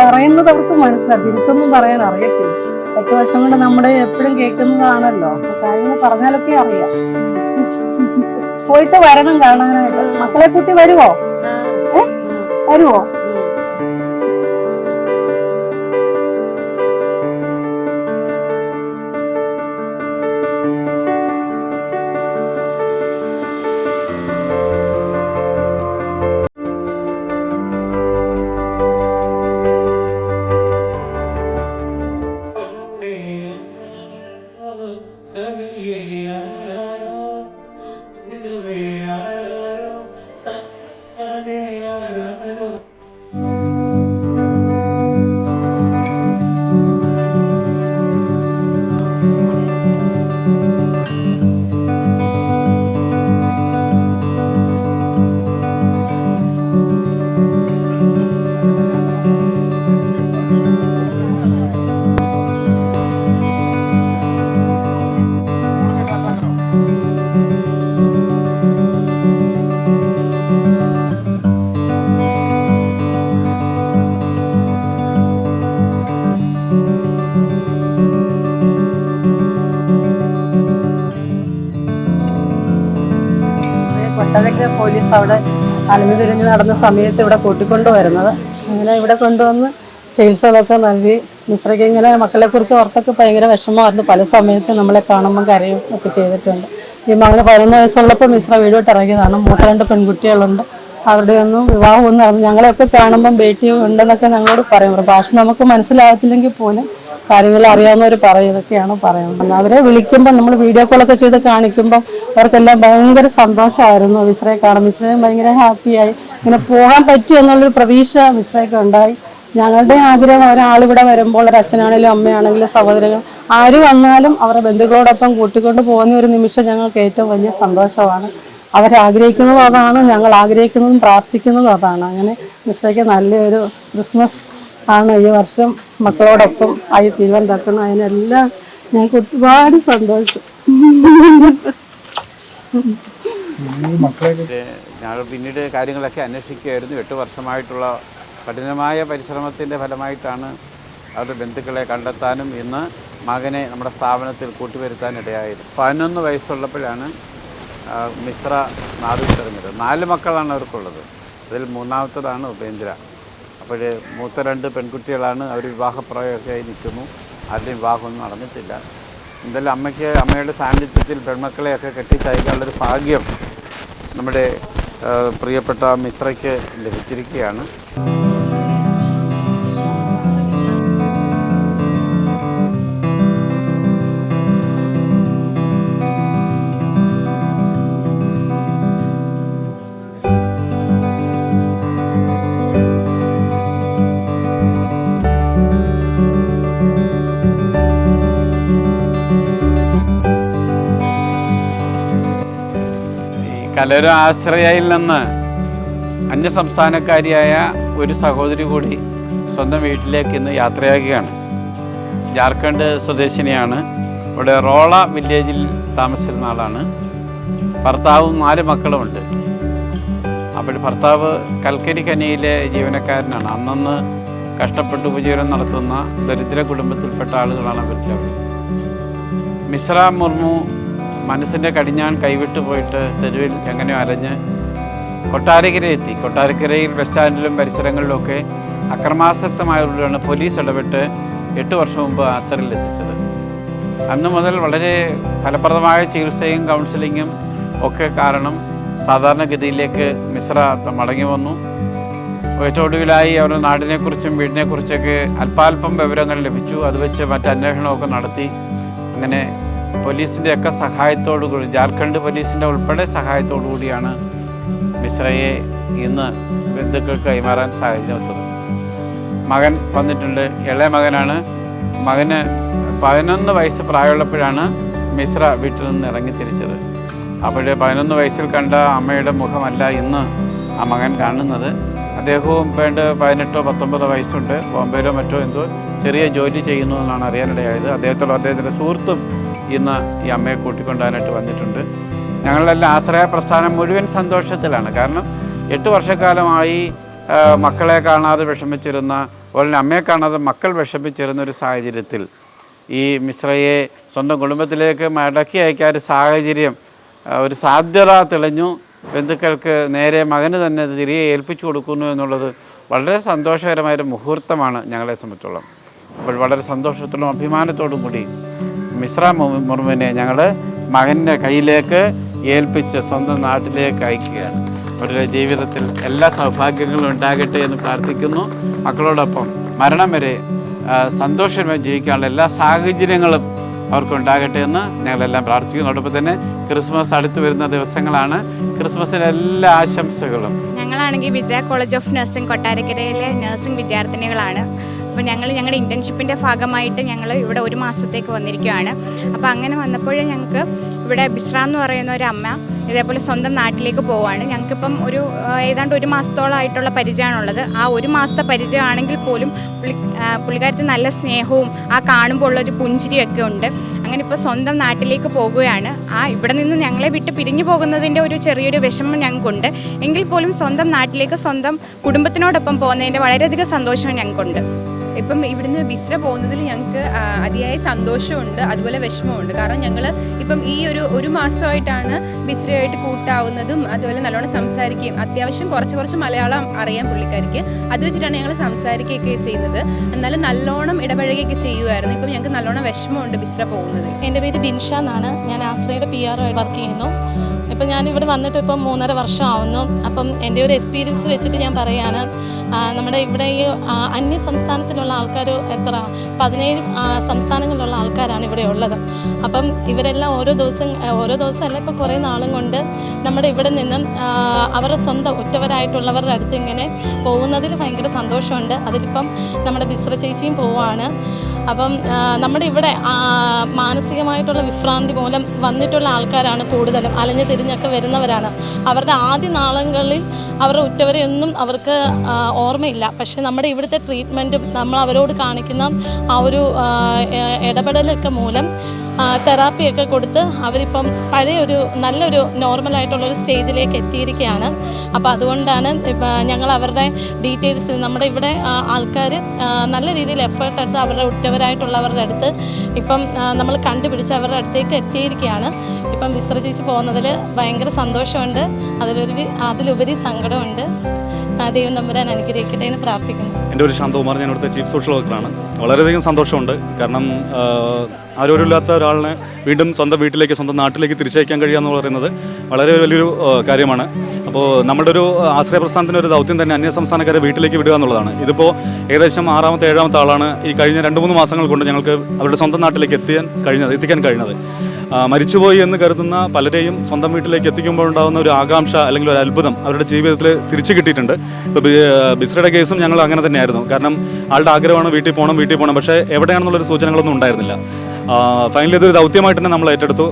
പറയുന്നത് അവർക്ക് മനസ്സിലാവും, തിരിച്ചൊന്നും പറയാൻ അറിയത്തില്ല. 8 വർഷം കൊണ്ട് നമ്മുടെ എപ്പോഴും കേൾക്കുന്നതാണല്ലോ, കാര്യങ്ങൾ പറഞ്ഞാലൊക്കെ അറിയാം. പോയിട്ട് വരണം കാണാനായിട്ട്. മക്കളെ കൂട്ടി വരുവോ? വരുവോ? കൊട്ടാരക്കര പോലീസ് അവിടെ അലഞ്ഞു തിരിഞ്ഞ് നടന്ന സമയത്ത് ഇവിടെ കൂട്ടിക്കൊണ്ടു വരുന്നത്. അങ്ങനെ ഇവിടെ കൊണ്ടുവന്ന് ചികിത്സകളൊക്കെ നൽകി. മിശ്രയ്ക്ക് ഇങ്ങനെ മക്കളെക്കുറിച്ച് ഓർത്തൊക്കെ ഭയങ്കര വിഷമമായിരുന്നു. പല സമയത്ത് നമ്മളെ കാണുമ്പം കരയും ഒക്കെ ചെയ്തിട്ടുണ്ട്. ഈ മകന് 11 വയസ്സുള്ളപ്പോൾ മിശ്ര വീട് വിട്ട് ഇറങ്ങിയതാണ്. മൂത്ത 2 പെൺകുട്ടികളുണ്ട്. അവരുടെ ഒന്നും വിവാഹമൊന്നും നടന്നു. ഞങ്ങളെയൊക്കെ കാണുമ്പം ബേട്ടി ഉണ്ടെന്നൊക്കെ ഞങ്ങളോട് പറയും. ഭാഷ നമുക്ക് മനസ്സിലാകത്തില്ലെങ്കിൽ പോലും കാര്യങ്ങൾ അറിയാവുന്നവർ പറയും. ഇതൊക്കെയാണ് പറയുന്നത്. അവരെ വിളിക്കുമ്പോൾ നമ്മൾ വീഡിയോ കോളൊക്കെ ചെയ്ത് കാണിക്കുമ്പം അവർക്കെല്ലാം ഭയങ്കര സന്തോഷമായിരുന്നു. മിശ്രയെ കാണും. മിശ്രയും ഭയങ്കര ഹാപ്പിയായി. ഇങ്ങനെ പോകാൻ പറ്റും എന്നുള്ളൊരു പ്രതീക്ഷ മിശ്രയ്ക്ക് ഉണ്ടായി. ഞങ്ങളുടെ ആഗ്രഹം ഒരാളിവിടെ വരുമ്പോൾ, ഒരു അച്ഛനാണെങ്കിലും അമ്മയാണെങ്കിലും സഹോദരങ്ങൾ ആര് വന്നാലും അവരുടെ ബന്ധുക്കളോടൊപ്പം കൂട്ടിക്കൊണ്ട് പോകുന്ന ഒരു നിമിഷം ഞങ്ങൾക്ക് ഏറ്റവും വലിയ സന്തോഷമാണ്. അവരാഗ്രഹിക്കുന്നതും അതാണ്, ഞങ്ങൾ ആഗ്രഹിക്കുന്നതും പ്രാർത്ഥിക്കുന്നതും അതാണ്. അങ്ങനെ മിശ്രയ്ക്ക് നല്ലൊരു ക്രിസ്മസ് ആണ് ഈ വർഷം മക്കളോടൊപ്പം ആയി തീരുവാൻ തക്കണം. അതിനെല്ലാം ഞങ്ങൾക്ക് ഒരുപാട് സന്തോഷം. ഞങ്ങൾ പിന്നീട് കാര്യങ്ങളൊക്കെ അന്വേഷിക്കുകയായിരുന്നു. 8 വർഷമായിട്ടുള്ള കഠിനമായ പരിശ്രമത്തിൻ്റെ ഫലമായിട്ടാണ് അവരുടെ ബന്ധുക്കളെ കണ്ടെത്താനും ഇന്ന് മകനെ നമ്മുടെ സ്ഥാപനത്തിൽ കൂട്ടിവരുത്താനിടയായത്. 11 വയസ്സുള്ളപ്പോഴാണ് മിശ്ര നാട് വിട്ടിറങ്ങിയത്. 4 മക്കളാണ് അവർക്കുള്ളത്. അതിൽ മൂന്നാമത്തതാണ് ഉപേന്ദ്ര. അപ്പോൾ മൂത്ത 2 പെൺകുട്ടികളാണ്. അവർ വിവാഹപ്രായമൊക്കെ ആയി നിൽക്കുന്നു. ആരുടെയും വിവാഹമൊന്നും നടന്നിട്ടില്ല. എന്തായാലും അമ്മയുടെ സാന്നിധ്യത്തിൽ പെൺമക്കളെയൊക്കെ കെട്ടിച്ചയക്കാനുള്ളൊരു ഭാഗ്യം നമ്മുടെ പ്രിയപ്പെട്ട മിശ്രയ്ക്ക് ലഭിച്ചിരിക്കുകയാണ്. കലൂർ ആശ്രയയിൽ നിന്ന് അന്യസംസ്ഥാനക്കാരിയായ ഒരു സഹോദരി കൂടി സ്വന്തം വീട്ടിലേക്ക് ഇന്ന് യാത്രയാകുകയാണ്. ജാർഖണ്ഡ് സ്വദേശിനിയാണ്. ഇവിടെ റോള വില്ലേജിൽ താമസിച്ചിരുന്ന ആളാണ്. ഭർത്താവും 4 മക്കളുമുണ്ട്. അപ്പോൾ ഭർത്താവ് കൽക്കരി ഖനിയിലെ ജീവനക്കാരനാണ്. അന്നന്ന് കഷ്ടപ്പെട്ട് ഉപജീവനം നടത്തുന്ന ദരിദ്ര കുടുംബത്തിൽപ്പെട്ട ആളുകളാണ് അവരുടെ. മിശ്ര മുർമു മനസ്സിൻ്റെ കടിഞ്ഞാൻ കൈവിട്ടു പോയിട്ട് തെരുവിൽ എങ്ങനെയോ അലഞ്ഞ് കൊട്ടാരക്കരയെത്തി. കൊട്ടാരക്കരയിൽ ബസ് സ്റ്റാൻഡിലും പരിസരങ്ങളിലുമൊക്കെ അക്രമാസക്തമായവരിലാണ് പോലീസ് ഇടപെട്ട് 8 വർഷം മുമ്പ് ആശ്രയിൽ എത്തിച്ചത്. അന്ന് മുതൽ വളരെ ഫലപ്രദമായ ചികിത്സയും കൗൺസിലിങ്ങും ഒക്കെ കാരണം സാധാരണഗതിയിലേക്ക് മിശ്ര മടങ്ങി വന്നു. ഏറ്റവും ഒടുവിലായി അവരുടെ നാടിനെക്കുറിച്ചും വീടിനെക്കുറിച്ചൊക്കെ അല്പാൽപ്പം വിവരങ്ങൾ ലഭിച്ചു. അത് വെച്ച് മറ്റ് അന്വേഷണമൊക്കെ നടത്തി. അങ്ങനെ പോലീസിൻ്റെയൊക്കെ സഹായത്തോടുകൂടി, ജാർഖണ്ഡ് പോലീസിൻ്റെ ഉൾപ്പെടെ സഹായത്തോടു കൂടിയാണ് മിശ്രയെ ഇന്ന് ബന്ധുക്കൾക്ക് കൈമാറാൻ സാഹചര്യമെത്തുന്നത്. മകൻ വന്നിട്ടുണ്ട്. ഇളയ മകനാണ്. മകന് 11 വയസ്സ് പ്രായമുള്ളപ്പോഴാണ് മിശ്ര വീട്ടിൽ നിന്ന് ഇറങ്ങി തിരിച്ചത്. അപ്പോൾ 11 വയസ്സിൽ കണ്ട അമ്മയുടെ മുഖമല്ല ഇന്ന് ആ മകൻ കാണുന്നത്. അദ്ദേഹവും 18 19 വയസ്സുണ്ട്. ബോംബെയിലോ മറ്റോ എന്തോ ചെറിയ ജോലി ചെയ്യുന്നു എന്നാണ് അറിയാനിടയായത്. അദ്ദേഹത്തിൻ്റെ സുഹൃത്തും ഇന്ന് ഈ അമ്മയെ കൂട്ടിക്കൊണ്ടുവരാനായിട്ട് വന്നിട്ടുണ്ട്. ഞങ്ങളെല്ലാം ആശ്രയ പ്രസ്ഥാനം മുഴുവൻ സന്തോഷത്തിലാണ്. കാരണം 8 വർഷക്കാലമായി മക്കളെ കാണാതെ വിഷമിച്ചിരുന്ന, അതുപോലെ അമ്മയെ കാണാതെ മക്കൾ വിഷമിച്ചിരുന്ന ഒരു സാഹചര്യത്തിൽ ഈ മിശ്രയെ സ്വന്തം കുടുംബത്തിലേക്ക് മടക്കി അയക്കാൻ ഒരു സാഹചര്യം, ഒരു സാധ്യത തെളിഞ്ഞു. ബന്ധുക്കൾക്ക് നേരെ മകന് തന്നെ തിരികെ ഏൽപ്പിച്ചു കൊടുക്കുന്നു എന്നുള്ളത് വളരെ സന്തോഷകരമായൊരു മുഹൂർത്തമാണ് ഞങ്ങളെ സംബന്ധിച്ചോളം. അപ്പോൾ വളരെ സന്തോഷത്തോടും അഭിമാനത്തോടും കൂടി മിശ്ര മുർമുവിനെ ഞങ്ങൾ മകൻ്റെ കയ്യിലേക്ക് ഏൽപ്പിച്ച് സ്വന്തം നാട്ടിലേക്ക് അയക്കുകയാണ്. അവരുടെ ജീവിതത്തിൽ എല്ലാ സൗഭാഗ്യങ്ങളും ഉണ്ടാകട്ടെ എന്ന് പ്രാർത്ഥിക്കുന്നു. മക്കളോടൊപ്പം മരണം വരെ സന്തോഷമായി ജീവിക്കാനുള്ള എല്ലാ സാഹചര്യങ്ങളും അവർക്കുണ്ടാകട്ടെ എന്ന് ഞങ്ങളെല്ലാം പ്രാർത്ഥിക്കുന്നു. അതോടൊപ്പം തന്നെ ക്രിസ്മസ് അടുത്ത് വരുന്ന ദിവസങ്ങളാണ്. ക്രിസ്മസിന് എല്ലാ ആശംസകളും. ഞങ്ങളാണെങ്കിൽ വിജയ കോളേജ് ഓഫ് നഴ്സിംഗ് കൊട്ടാരക്കരയിലെ നഴ്സിംഗ് വിദ്യാർത്ഥിനികളാണ്. അപ്പോൾ ഞങ്ങളുടെ ഇൻറ്റേൺഷിപ്പിൻ്റെ ഭാഗമായിട്ട് ഞങ്ങൾ ഇവിടെ 1 മാസത്തേക്ക് വന്നിരിക്കുകയാണ്. അപ്പോൾ അങ്ങനെ വന്നപ്പോഴേ ഞങ്ങൾക്ക് ഇവിടെ ബിസ്ര എന്ന് പറയുന്ന ഒരു അമ്മ ഇതേപോലെ സ്വന്തം നാട്ടിലേക്ക് പോവുകയാണ്. ഞങ്ങൾക്കിപ്പം ഏതാണ്ട് 1 മാസത്തോളമായിട്ടുള്ള പരിചയമാണുള്ളത്. ആ 1 മാസത്തെ പരിചയമാണെങ്കിൽ പോലും പുള്ളിക്കാരത്തിൽ നല്ല സ്നേഹവും ആ കാണുമ്പോൾ ഉള്ളൊരു പുഞ്ചിരിയൊക്കെ ഉണ്ട്. അങ്ങനെ ഇപ്പോൾ സ്വന്തം നാട്ടിലേക്ക് പോകുകയാണ്. ഇവിടെ നിന്ന് ഞങ്ങളെ വിട്ട് പിരിഞ്ഞു പോകുന്നതിൻ്റെ ഒരു ചെറിയൊരു വിഷമം ഞങ്ങൾക്കുണ്ട്. എങ്കിൽ പോലും സ്വന്തം നാട്ടിലേക്ക് സ്വന്തം കുടുംബത്തിനോടൊപ്പം പോകുന്നതിൻ്റെ വളരെയധികം സന്തോഷം ഞങ്ങൾക്കുണ്ട്. ഇപ്പം ഇവിടുന്ന് ബിസ്ര പോകുന്നതിൽ ഞങ്ങൾക്ക് അതിയായ സന്തോഷമുണ്ട്, അതുപോലെ വിഷമമുണ്ട്. കാരണം ഞങ്ങൾ ഇപ്പം ഈ ഒരു മാസമായിട്ടാണ് ബിസ്രയായിട്ട് കൂട്ടാവുന്നതും അതുപോലെ നല്ലോണം സംസാരിക്കുകയും അത്യാവശ്യം കുറച്ച് മലയാളം അറിയാം പുള്ളിക്കാരിക്ക്. അത് വെച്ചിട്ടാണ് ഞങ്ങൾ സംസാരിക്കുകയൊക്കെ ചെയ്യുന്നത്. എന്നാലും നല്ലോണം ഇടപഴകുകയൊക്കെ ചെയ്യുമായിരുന്നു. ഇപ്പം ഞങ്ങൾക്ക് നല്ലോണം വിഷമമുണ്ട് ബിസ്ര പോകുന്നത്. എൻ്റെ പേര് ബിൻഷ എന്നാണ്. ഞാൻ ആശ്രയുടെ PR ആയിട്ട് വർക്ക് ചെയ്യുന്നു. ഇപ്പം ഞാനിവിടെ വന്നിട്ട് ഇപ്പം 3.5 വർഷം ആവുന്നു. അപ്പം എൻ്റെ ഒരു എക്സ്പീരിയൻസ് വെച്ചിട്ട് ഞാൻ പറയുകയാണ്, നമ്മുടെ ഇവിടെ ഈ അന്യ സംസ്ഥാനത്തിലുള്ള ആൾക്കാർ 17 സംസ്ഥാനങ്ങളിലുള്ള ആൾക്കാരാണ് ഇവിടെ ഉള്ളത്. അപ്പം ഇവരെല്ലാം ഓരോ ദിവസം അല്ല, ഇപ്പോൾ കുറേ നാളും കൊണ്ട് നമ്മുടെ ഇവിടെ നിന്നും അവരുടെ സ്വന്തം ഉറ്റവരായിട്ടുള്ളവരുടെ അടുത്ത് ഇങ്ങനെ പോകുന്നതിൽ ഭയങ്കര സന്തോഷമുണ്ട്. അതിലിപ്പം നമ്മുടെ ബിസ്ര ചേച്ചിയും പോവുകയാണ്. അപ്പം നമ്മുടെ ഇവിടെ മാനസികമായിട്ടുള്ള വിഭ്രാന്തി മൂലം വന്നിട്ടുള്ള ആൾക്കാരാണ് കൂടുതലും, അലഞ്ഞു തിരിഞ്ഞൊക്കെ വരുന്നവരാണ്. അവരുടെ ആദ്യ നാളുകളിൽ അവരുടെ ഉറ്റവരെയൊന്നും അവർക്ക് ഓർമ്മയില്ല. പക്ഷേ നമ്മുടെ ഇവിടുത്തെ ട്രീറ്റ്മെൻറ്റും നമ്മൾ അവരോട് കാണിക്കുന്ന ആ ഒരു ഇടപെടലൊക്കെ മൂലം തെറാപ്പിയൊക്കെ കൊടുത്ത് അവരിപ്പം നല്ലൊരു നോർമലായിട്ടുള്ളൊരു സ്റ്റേജിലേക്ക് എത്തിയിരിക്കുകയാണ്. അപ്പോൾ അതുകൊണ്ടാണ് ഞങ്ങൾ അവരുടെ ഡീറ്റെയിൽസ് നമ്മുടെ ഇവിടെ ആൾക്കാർ നല്ല രീതിയിൽ എഫേർട്ട് എടുത്ത് അവരുടെ ഉറ്റവരായിട്ടുള്ളവരുടെ അടുത്ത് ഇപ്പം നമ്മൾ കണ്ടുപിടിച്ച് അവരുടെ അടുത്തേക്ക് എത്തിയിരിക്കുകയാണ്. ഇപ്പം ബിസ്ര ചേച്ചി പോകുന്നതിൽ ഭയങ്കര സന്തോഷമുണ്ട്, അതിലുപരി സങ്കടമുണ്ട്. ദൈവം തമ്പുരാൻ അനുഗ്രഹിക്കട്ടെ എന്ന് പ്രാർത്ഥിക്കുന്നു. എൻ്റെ ഒരു ശാന്തകുമാർ, ഞാൻ ഇവിടുത്തെ ചീഫ് സോഷ്യൽ വർക്കറാണ്. വളരെയധികം സന്തോഷമുണ്ട്. കാരണം ആരോരുമില്ലാത്ത ഒരാളിനെ വീണ്ടും സ്വന്തം വീട്ടിലേക്ക്, സ്വന്തം നാട്ടിലേക്ക് തിരിച്ചയക്കാൻ കഴിയുക എന്ന് പറയുന്നത് വളരെ വലിയൊരു കാര്യമാണ്. അപ്പോൾ നമ്മുടെ ഒരു ആശ്രയ പ്രസ്ഥാനത്തിൻ്റെ ഒരു ദൗത്യം തന്നെ അന്യ സംസ്ഥാനക്കാരെ വീട്ടിലേക്ക് വിടുക എന്നുള്ളതാണ്. ഇതിപ്പോൾ ഏകദേശം 6ാമത്തെ 7ാമത്തെ ആളാണ് ഈ കഴിഞ്ഞ 2-3 മാസങ്ങൾ കൊണ്ട് ഞങ്ങൾക്ക് അവരുടെ സ്വന്തം നാട്ടിലേക്ക് എത്തിക്കാൻ കഴിഞ്ഞത്. മരിച്ചുപോയി എന്ന് കരുതുന്ന പലരെയും സ്വന്തം വീട്ടിലേക്ക് എത്തിക്കുമ്പോഴുണ്ടാകുന്ന ഒരു ആകാംക്ഷ അല്ലെങ്കിൽ ഒരു അത്ഭുതം അവരുടെ ജീവിതത്തിൽ തിരിച്ചു കിട്ടിയിട്ടുണ്ട്. ഇപ്പോൾ ബിസ്രയുടെ കേസും ഞങ്ങൾ അങ്ങനെ തന്നെയായിരുന്നു. കാരണം ആളുടെ ആഗ്രഹമാണ് വീട്ടിൽ പോകണം, പക്ഷേ എവിടെയാണെന്നുള്ളൊരു സൂചനകളൊന്നും ഉണ്ടായിരുന്നില്ല. ഫൈനലി ഇതൊരു ദൗത്യമായിട്ട് തന്നെ നമ്മൾ ഏറ്റെടുത്തു.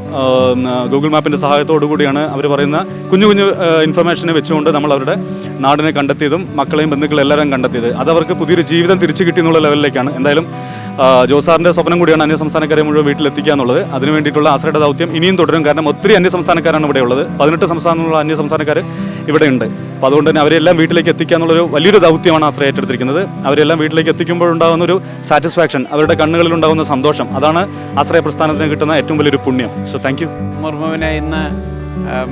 ഗൂഗിൾ മാപ്പിൻ്റെ സഹായത്തോടു കൂടിയാണ് അവർ പറയുന്ന കുഞ്ഞു ഇൻഫർമേഷനെ വെച്ചുകൊണ്ട് നമ്മൾ അവരുടെ നാടിനെ കണ്ടെത്തിയതും മക്കളെയും ബന്ധുക്കളെയും എല്ലാവരും കണ്ടെത്തിയത്. അതവർക്ക് പുതിയൊരു ജീവിതം തിരിച്ചു കിട്ടിയെന്നുള്ള ലെവലിലേക്കാണ്. എന്തായാലും ജോസാറിൻ്റെ സ്വപ്നം കൂടിയാണ് അന്യ സംസ്ഥാനക്കാരെ മുഴുവൻ വീട്ടിലെത്തിക്കുക എന്നുള്ളത്. അതിനു വേണ്ടിയിട്ടുള്ള ആശ്രയുടെ ദൗത്യം ഇനിയും തുടരും. കാരണം ഒത്തിരി അന്യ സംസ്ഥാനക്കാരാണ് ഇവിടെ ഉള്ളത്. 18 സംസ്ഥാനങ്ങളിലുള്ള അന്യ സംസ്ഥാനക്കാർ ഇവിടെ ഉണ്ട്. അപ്പോൾ അതുകൊണ്ട് തന്നെ അവരെല്ലാം വീട്ടിലേക്ക് എത്തിക്കുക എന്നുള്ളൊരു വലിയൊരു ദൗത്യമാണ് ആശ്രയ ഏറ്റെടുത്തിരിക്കുന്നത്. അവരെല്ലാം വീട്ടിലേക്ക് എത്തിക്കുമ്പോഴുണ്ടാകുന്ന ഒരു സാറ്റിസ്ഫാക്ഷൻ, അവരുടെ കണ്ണുകളിൽ ഉണ്ടാകുന്ന സന്തോഷം, അതാണ് ആശ്രയ പ്രസ്ഥാനത്തിന് കിട്ടുന്ന ഏറ്റവും വലിയൊരു പുണ്യം. So thank you. മുർമുവിനെ ഇന്ന്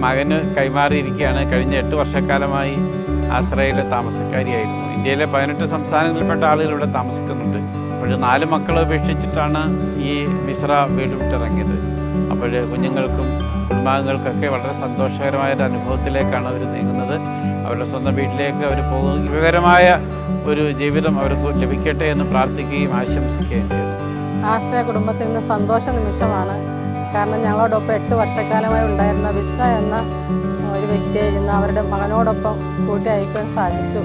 മകന് കൈമാറിയിരിക്കുകയാണ്. കഴിഞ്ഞ 8 വർഷക്കാലമായി ആശ്രയയിലെ താമസക്കാരിയായിരുന്നു. ഇന്ത്യയിലെ 18 സംസ്ഥാനങ്ങളിൽപ്പെട്ട ആളുകൾ ഇവിടെ താമസിക്കുന്നുണ്ട്. അപ്പോൾ 4 മക്കളെ ഉപേക്ഷിച്ചിട്ടാണ് ഈ മിശ്ര വീട് വിട്ടിറങ്ങിയത്. അപ്പോൾ കുഞ്ഞുങ്ങൾക്കും കുടുംബാംഗങ്ങൾക്കൊക്കെ വളരെ സന്തോഷകരമായൊരു അനുഭവത്തിലേക്കാണ് അവർ നീങ്ങുന്നത്. അവരുടെ സ്വന്തം വീട്ടിലേക്ക് അവർ പോകുന്ന വിവരമായ ഒരു ജീവിതം അവർക്ക് ലഭിക്കട്ടെ എന്ന് പ്രാർത്ഥിക്കുകയും ആശംസിക്കുകയും ചെയ്യുന്നു. ആശ്രയ കുടുംബത്തിൽ നിന്ന് സന്തോഷ നിമിഷമാണ്. കാരണം ഞങ്ങളോടൊപ്പം 8 വർഷക്കാലമായി ഉണ്ടായിരുന്ന ബിസ്ര എന്ന ഒരു വ്യക്തിയെ ഇന്ന് അവരുടെ മകനോടൊപ്പം കൂട്ടി അയക്കാൻ സാധിച്ചു.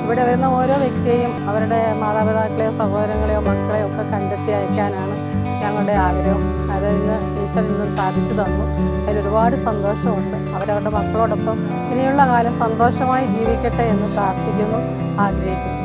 ഇവിടെ വരുന്ന ഓരോ വ്യക്തിയെയും അവരുടെ മാതാപിതാക്കളെയോ സഹോദരങ്ങളെയോ മക്കളെയോ ഒക്കെ കണ്ടെത്തി അയക്കാനാണ് ഞങ്ങളുടെ ആഗ്രഹം. അത് ഇന്ന് ഈശ്വരൻ ഇന്നും സാധിച്ചു തന്നു. അതിലൊരുപാട് സന്തോഷമുണ്ട്. അവരവരുടെ മക്കളോടൊപ്പം ഇനിയുള്ള കാലം സന്തോഷമായി ജീവിക്കട്ടെ എന്ന് പ്രാർത്ഥിക്കുന്നു, ആഗ്രഹിക്കുന്നു.